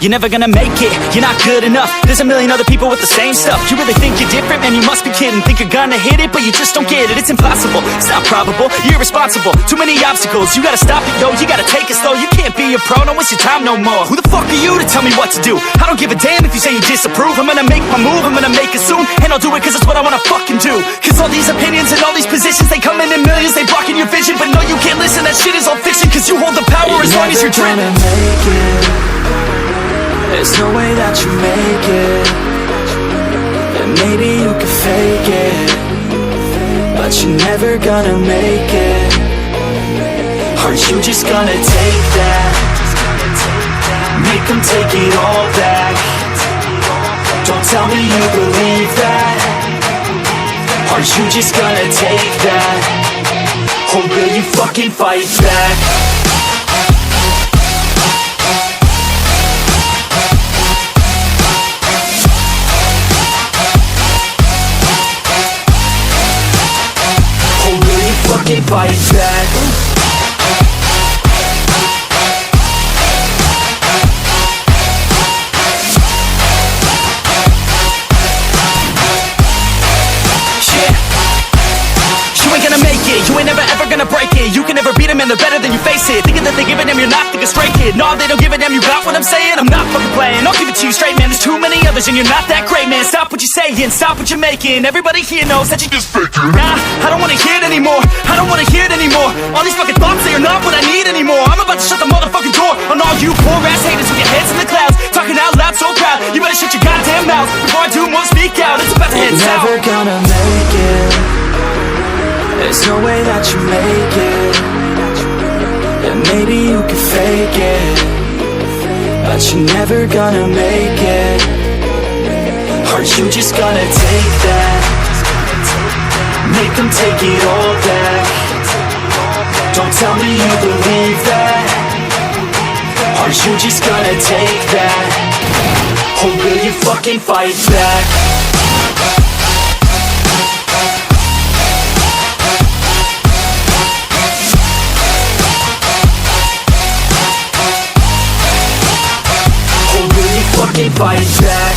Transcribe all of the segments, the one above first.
You're never gonna make it, you're not good enough. There's a million other people with the same stuff. You really think you're different? Man, you must be kidding. Think you're gonna hit it, but you just don't get it. It's impossible, it's not probable, you're irresponsible. Too many obstacles, you gotta stop it, yo. You gotta take it slow, you can't be a pro. Don't waste your time no more. Who the fuck are you to tell me what to do? I don't give a damn if you say you disapprove. I'm gonna make my move, I'm gonna make it soon. And I'll do it cause it's what I wanna fucking do. Cause all these opinions and all these positions, they come in millions, they blocking your vision. But no, you can't listen, that shit is all fiction. Cause you hold the power as long as you're driven. There's no way that you make it. And maybe you could fake it, but you're never gonna make it. Aren't you just gonna take that? Make them take it all back. Don't tell me you believe that. Aren't you just gonna take that? Or will you fucking fight back? Fucking fight back. You ain't gonna make it, you ain't never ever gonna break it. You can never beat them and they're better than you face it. Thinking that they give a damn, you're not thinking straight, kid. No, they don't give a damn, you got what I'm saying? I'm not fucking playing, I'll give it to you straight, man. There's too many others and you're not that great, man. Stop what you're saying, stop what you're making. Everybody here knows that you just faking. Nah, I don't wanna hear it anymore, I don't wanna hear it anymore. All these fucking thoughts, they are not what I need anymore. I'm about to shut the motherfucking door on all you poor ass haters with your heads in the clouds, talking out loud so proud. You better shut your goddamn mouth before I do more speak out. It's about to head south. You're never gonna make it. There's no way that you make it. And maybe you could fake it, but you're never gonna make it. Aren't you just gonna take that? Make them take it all back. Don't tell me you believe that. Aren't you just gonna take that? Or will you fucking fight back? Fucking fight back.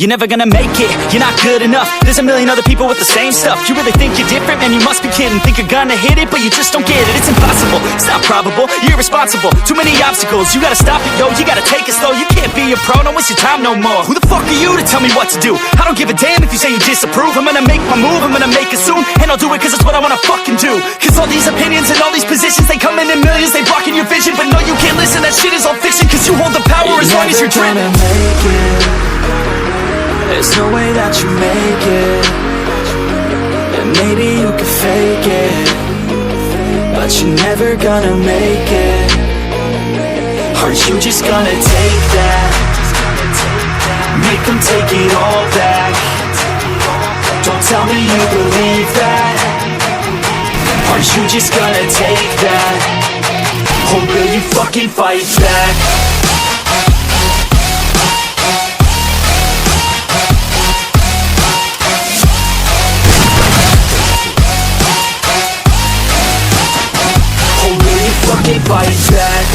You're never gonna make it, you're not good enough. There's a million other people with the same stuff. You really think you're different? Man, you must be kidding. Think you're gonna hit it, but you just don't get it. It's impossible, it's not probable, you're irresponsible. Too many obstacles, you gotta stop it, yo. You gotta take it slow, you can't be a pro. Don't waste your time no more. Who the fuck are you to tell me what to do? I don't give a damn if you say you disapprove. I'm gonna make my move, I'm gonna make it soon. And I'll do it cause it's what I wanna fucking do. Cause all these opinions and all these positions, they come in millions, they blocking your vision. But no, you can't listen, that shit is all fiction. Cause you hold the power as long as you're driven. There's no way that you make it. And maybe you could fake it, but you're never gonna make it. Aren't you just gonna take that? Make them take it all back. Don't tell me you believe that. Aren't you just gonna take that? Or will you fucking fight back? Fucking fight back.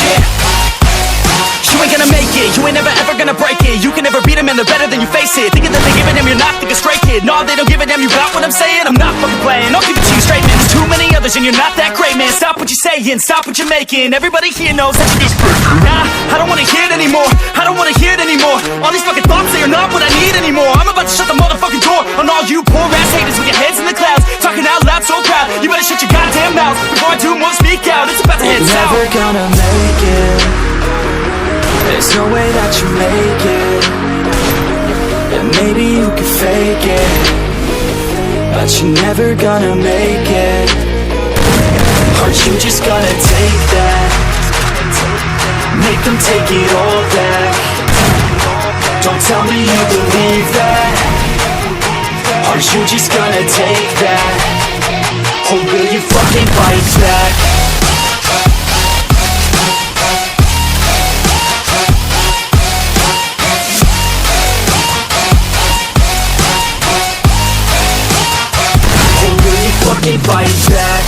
Yeah. You ain't gonna make it, you ain't never ever gonna break it. You can never beat it. them and they're better than you face it. Thinking that they give a damn, you're not thinking straight, kid. No, they don't give a damn, you got what I'm saying? I'm not fucking playing, I'll keep it to you straight, man. There's too many others and you're not that great, man. Stop what you're saying, stop what you're making. Everybody here knows that you're just faking. Nah, I don't wanna hear it anymore, I don't wanna hear it anymore. All these fucking thoughts, they are not what I need anymore. I'm about to shut the motherfucking door on all you poor ass haters with your heads in the clouds, talking out loud so proud. You better shut your goddamn mouth before I do more speak out. It's about to head south. You're never gonna make it. There's no way that you make it. And maybe you can fake it, but you're never gonna make it. Aren't you just gonna take that? Make them take it all back. Don't tell me you believe that. Aren't you just gonna take that? Or will you fucking fight back? Or will you fucking fight back?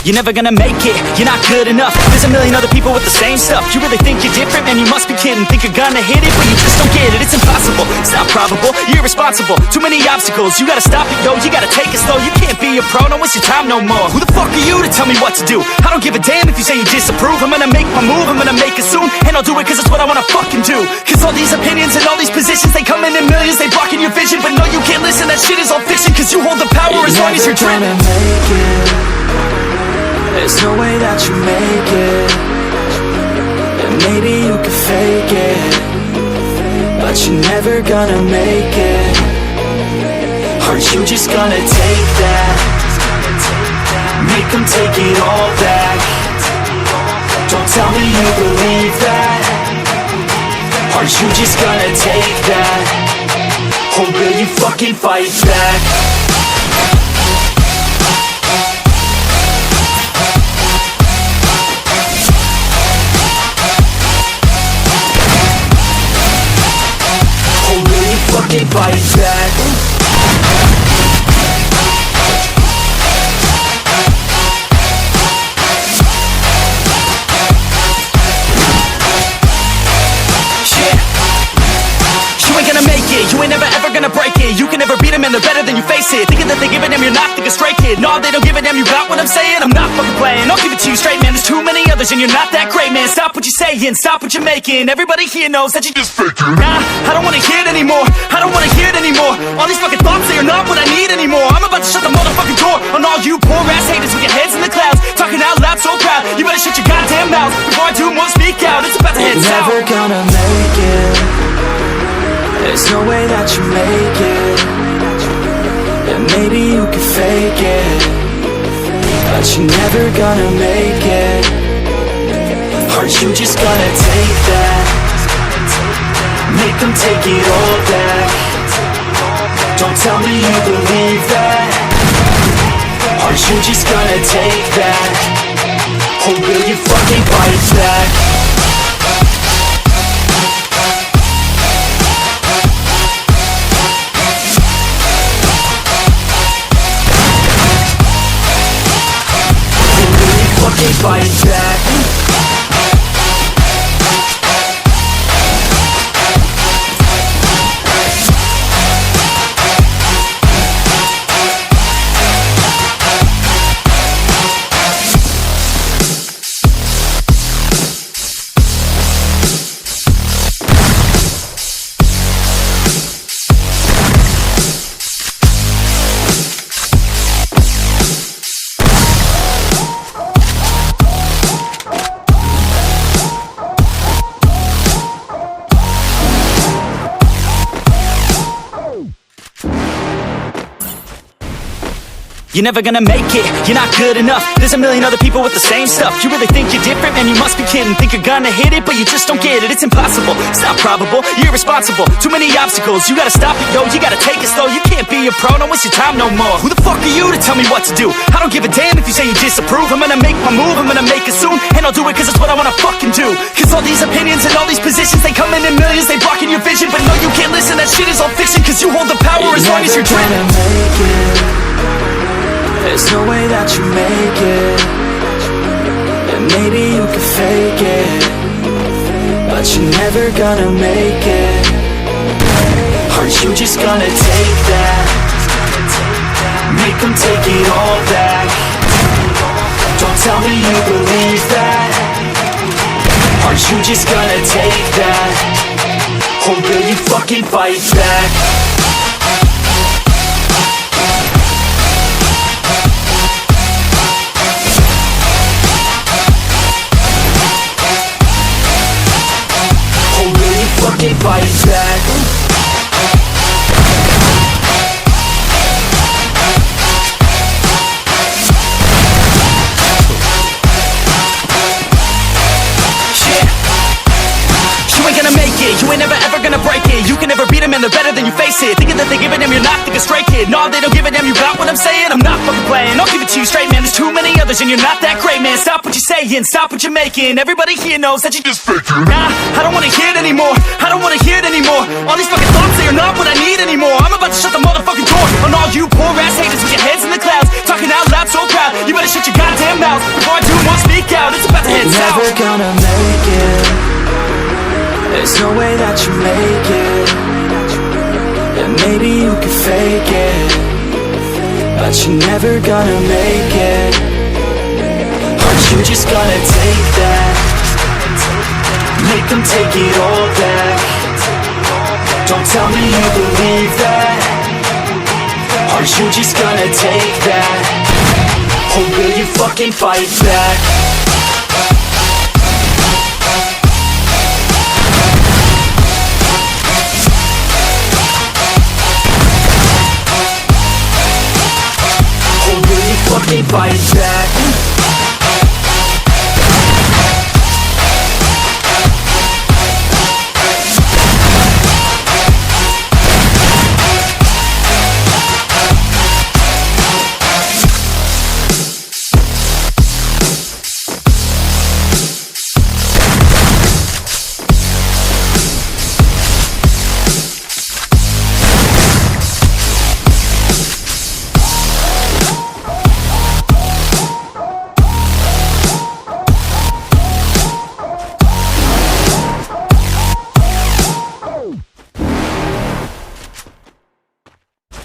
You're never gonna make it, you're not good enough. There's a million other people with the same stuff. You really think you're different? Man, you must be kidding. Think you're gonna hit it, but you just don't get it. It's impossible, it's not probable, you're irresponsible. Too many obstacles, you gotta stop it, yo. You gotta take it slow, you can't be a pro. Don't waste your time no more. Who the fuck are you to tell me what to do? I don't give a damn if you say you disapprove. I'm gonna make my move, I'm gonna make it soon. And I'll do it cause it's what I wanna fucking do. Cause all these opinions and all these positions, they come in millions, they blocking your vision. But no, you can't listen, that shit is all fiction. Cause you hold the power as long as you're dreaming. There's no way that you make it. And maybe you can fake it, but you're never gonna make it. Aren't you just gonna take that? Make them take it all back. Don't tell me you believe that. Aren't you just gonna take that? Or will you fucking fight back? Fucking fight back. You ain't gonna make it, you ain't never ever gonna break it. You can never beat them and they're better than you face it. Thinking that they give a damn, you're not thinking straight, kid. No, they don't give a damn, you got what I'm saying? I'm not fucking playing, I'll keep it to you straight, man. There's too many others and you're not that great, man. Stop what you're saying, stop what you're making. Everybody here knows that you're just faking. Nah, I don't wanna hear it anymore, I don't wanna hear it anymore. All these fucking thoughts, they are not what I need anymore. I'm about to shut the motherfucking door on all you poor ass haters with your heads in the clouds, talking out loud so proud. You better shut your goddamn mouth before I do more speak out. It's about to head south. You're never gonna make it. There's no way that you make it. And maybe you can fake it, but you're never gonna make it. Aren't you just gonna take that? Make them take it all back. Don't tell me you believe that. Aren't you just gonna take that? Or will you fucking fight back? Fight back. You're never gonna make it, you're not good enough. There's a million other people with the same stuff. You really think you're different? Man, you must be kidding. Think you're gonna hit it, but you just don't get it. It's impossible, it's not probable, you're irresponsible. Too many obstacles, you gotta stop it, yo. You gotta take it slow, you can't be a pro. Don't waste your time no more. Who the fuck are you to tell me what to do? I don't give a damn if you say you disapprove. I'm gonna make my move, I'm gonna make it soon. And I'll do it cause it's what I wanna fucking do. Cause all these opinions and all these positions, they come in millions, they blocking your vision. But no, you can't listen, that shit is all fiction. Cause you hold the power as long as you're dreaming. There's no way that you make it. And maybe you can fake it, but you're never gonna make it. Aren't you just gonna take that? Make them take it all back. Don't tell me you believe that. Aren't you just gonna take that? Or will you fucking fight back? Fucking fight back. You ain't gonna make it, you ain't never ever gonna break it. You can never beat them and they're better than you, face it. Thinking that they give a damn, you're not, think a straight kid. No, they don't give a damn, you got what I'm saying? I'm not fucking playing, I'll give it to you straight, man. There's too many others and you're not that great, man. Stop what you're saying, stop what you're making. Everybody here knows that you just faking. Nah, I don't wanna hear it anymore, I don't wanna hear it anymore. All these fucking thoughts, they are not what I need anymore. I'm about to shut the motherfucking door on all you poor ass haters with your heads in the clouds, talking out loud so proud. You better shut your goddamn mouth before I do more speak out. It's about to head south. You're never gonna make it. There's no way that you make it. And maybe you can fake it, but you're never gonna make it. Aren't you just gonna take that? Make them take it all back. Don't tell me you believe that. Aren't you just gonna take that? Or will you fucking fight back? Fucking fight back.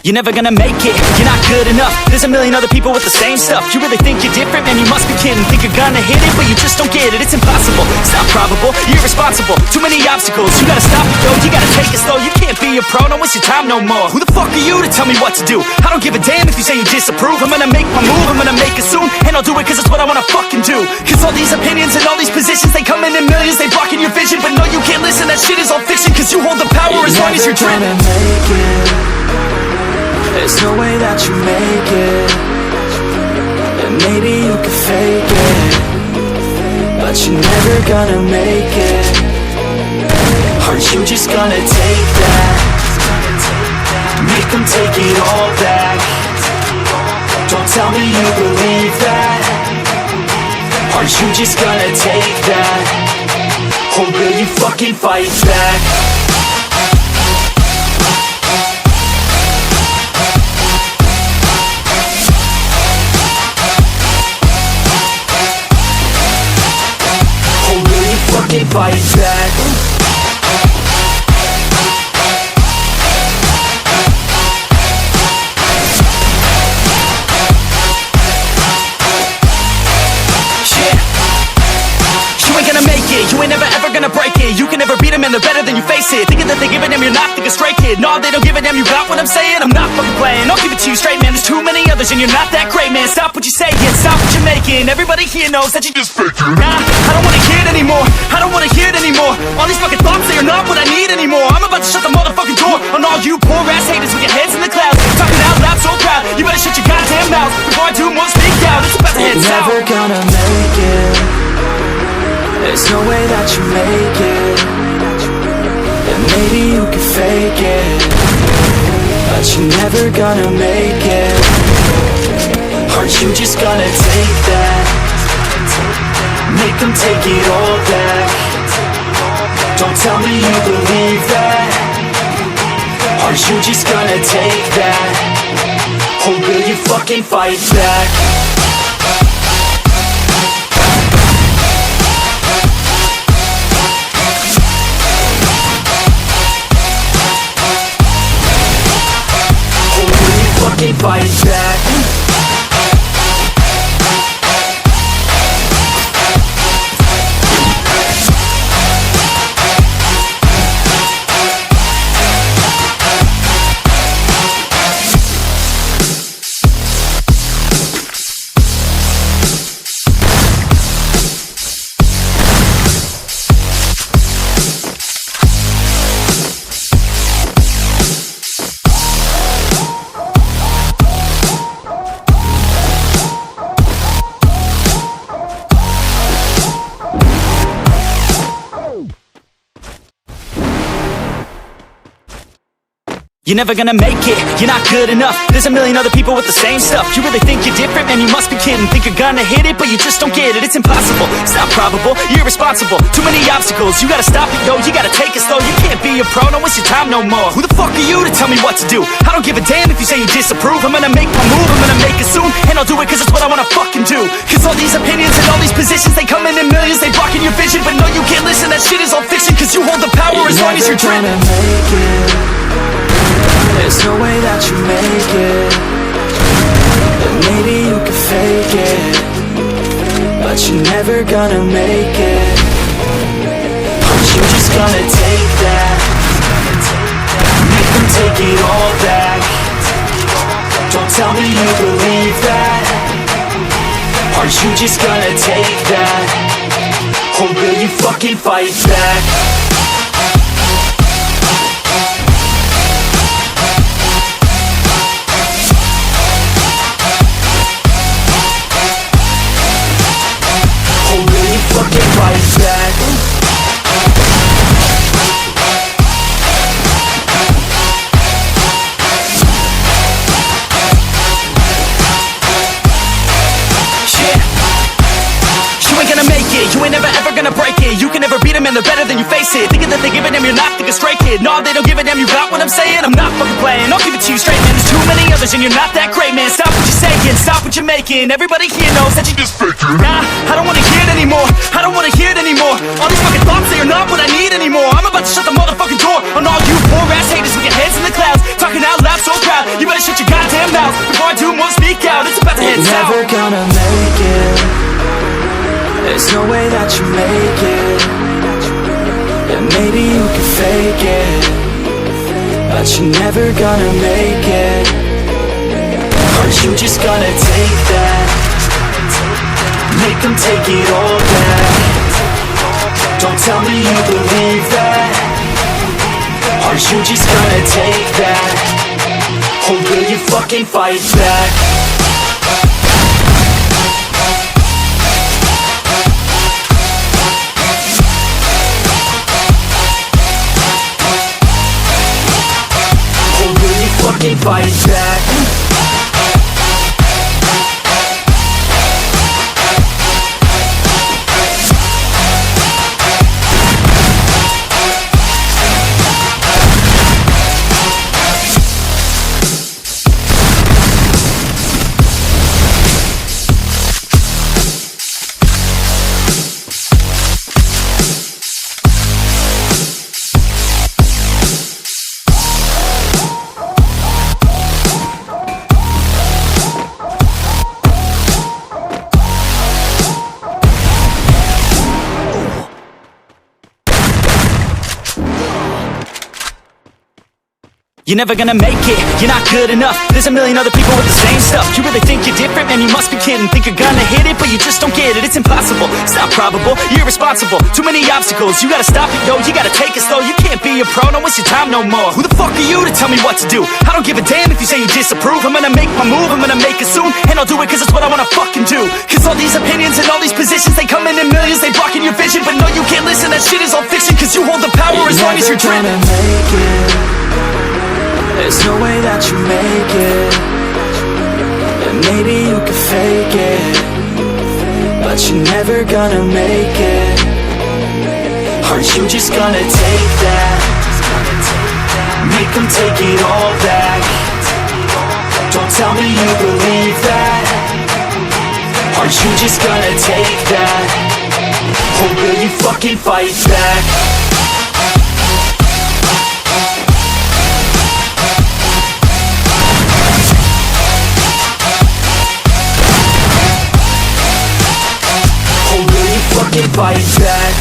You're never gonna make it, you're not good enough. There's a million other people with the same stuff. You really think you're different? Man, you must be kidding. Think you're gonna hit it, but you just don't get it. It's impossible, it's not probable, you're irresponsible. Too many obstacles, you gotta stop it, yo. You gotta take it slow, you can't be a pro. Don't waste your time no more. Who the fuck are you to tell me what to do? I don't give a damn if you say you disapprove. I'm gonna make my move, I'm gonna make it soon. And I'll do it cause it's what I wanna fucking do. Cause all these opinions and all these positions, they come in millions, they blocking your vision. But no, you can't listen, that shit is all fiction. Cause you hold the power as long as you're dreaming. There's no way that you make it. And maybe you can fake it, but you're never gonna make it. Aren't you just gonna take that? Make them take it all back. Don't tell me you believe that. Aren't you just gonna take that? Or will you fucking fight back? Fucking fight back. You ain't gonna make it, you ain't never ever gonna break it. You can never beat them and they're better than you, face it. Thinking that they give a damn, you're not, think a straight kid. No, they don't give a damn, you got what I'm saying? I'm not fucking playing, I'll give it to you straight, man. There's too many others and you're not that great, man. Stop what you're saying, stop what you're making. Everybody here knows that you just faking. Nah, I don't wanna hear it anymore, I don't wanna hear it anymore. All these fucking thoughts, they are not what I need anymore. I'm about to shut the motherfucking door on all you poor ass haters with your heads in the clouds, talking out loud so proud. You better shut your goddamn mouth head You're south. never gonna make it. There's no way that you make it. And maybe you can fake it, but you're never gonna make it. Aren't you just gonna take that? Make them take it all back. Don't tell me you believe that. Aren't you just gonna take that? Or will you fucking fight back? Or will you fucking fight back? You're never gonna make it, you're not good enough. There's a million other people with the same stuff. You really think you're different? Man, you must be kidding. Think you're gonna hit it, but you just don't get it. It's impossible, it's not probable, you're irresponsible. Too many obstacles, you gotta stop it, yo. You gotta take it slow, you can't be a pro. Don't waste your time no more. Who the fuck are you to tell me what to do? I don't give a damn if you say you disapprove. I'm gonna make my move, I'm gonna make it soon. And I'll do it cause it's what I wanna fucking do. Cause all these opinions and all these positions, they come in millions. They blocking your vision, but no, you can't listen. That shit is all fiction, cause you hold the power as long as you're dreaming. You're never gonna make it. There's no way that you make it. And maybe you can fake it, but you're never gonna make it. Aren't you just gonna take that? Make them take it all back. Don't tell me you believe that. Aren't you just gonna take that? Or will you fucking fight back? Fucking fight back. Yeah. You ain't gonna make it, you ain't never ever gonna break it. You can never beat them and they're better than you face it. Thinking that they give a damn, you're not thinking straight, kid. No, they don't give a damn, you got what I'm saying? I'm not fucking playing, I'll give it to you straight, man. There's too many others and you're not that great, man. Stop what you're saying, stop what you're making. Everybody here knows that you just faking. Nah, I don't wanna hear it anymore, I don't wanna hear it anymore. All these fucking thoughts, they are not what I need anymore. I'm about to shut the motherfucking door on all you poor ass haters with your heads in the clouds, talking out loud so proud. You better shut your goddamn mouth before I do more speak out. It's about to head You're south. never gonna make it. There's no way that you make it. And maybe you can fake it, but you're never gonna make it. Aren't you just gonna take that? Make them take it all back. Don't tell me you believe that. Aren't you just gonna take that? Or will you fucking fight back? Fucking fight back. You're never gonna make it, you're not good enough. There's a million other people with the same stuff. You really think you're different? Man, you must be kidding. Think you're gonna hit it, but you just don't get it. It's impossible, it's not probable, you're irresponsible. Too many obstacles, you gotta stop it, yo. You gotta take it slow, you can't be a pro. Don't waste your time no more. Who the fuck are you to tell me what to do? I don't give a damn if you say you disapprove. I'm gonna make my move, I'm gonna make it soon. And I'll do it cause it's what I wanna fucking do. Cause all these opinions and all these positions, they come in millions, they blocking your vision. But no, you can't listen, that shit is all fiction. Cause you hold the power as long as you're dreaming. There's no way that you make it. And maybe you could fake it, but you're never gonna make it. Aren't you just gonna take that? Make them take it all back. Don't tell me you believe that. Aren't you just gonna take that? Or will you fucking fight back? Fucking fight back.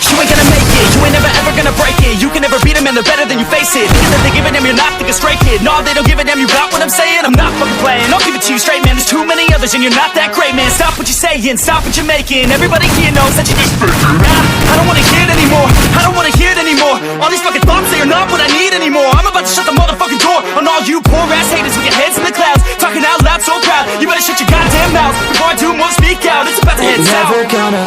You ain't gonna make it, you ain't never ever gonna break it. You can never beat them and they're better than you, face it. Thinking that they give a damn, you're not, think a straight kid. No, they don't give a damn, you got what I'm saying? I'm not fucking playing, I'll give it to you straight, man. There's too many others and you're not that great, man. Stop what you're saying, stop what you're making. Everybody here knows that you're just faking. I don't wanna hear it anymore, I don't wanna hear it anymore. All these fucking thoughts, they are not what I need anymore. I'm about to shut the motherfucking door on all you poor ass haters with your heads in the clouds, talking out loud so proud. You better shut your goddamn mouth before I do more, speak out. It's about to head south. Never gonna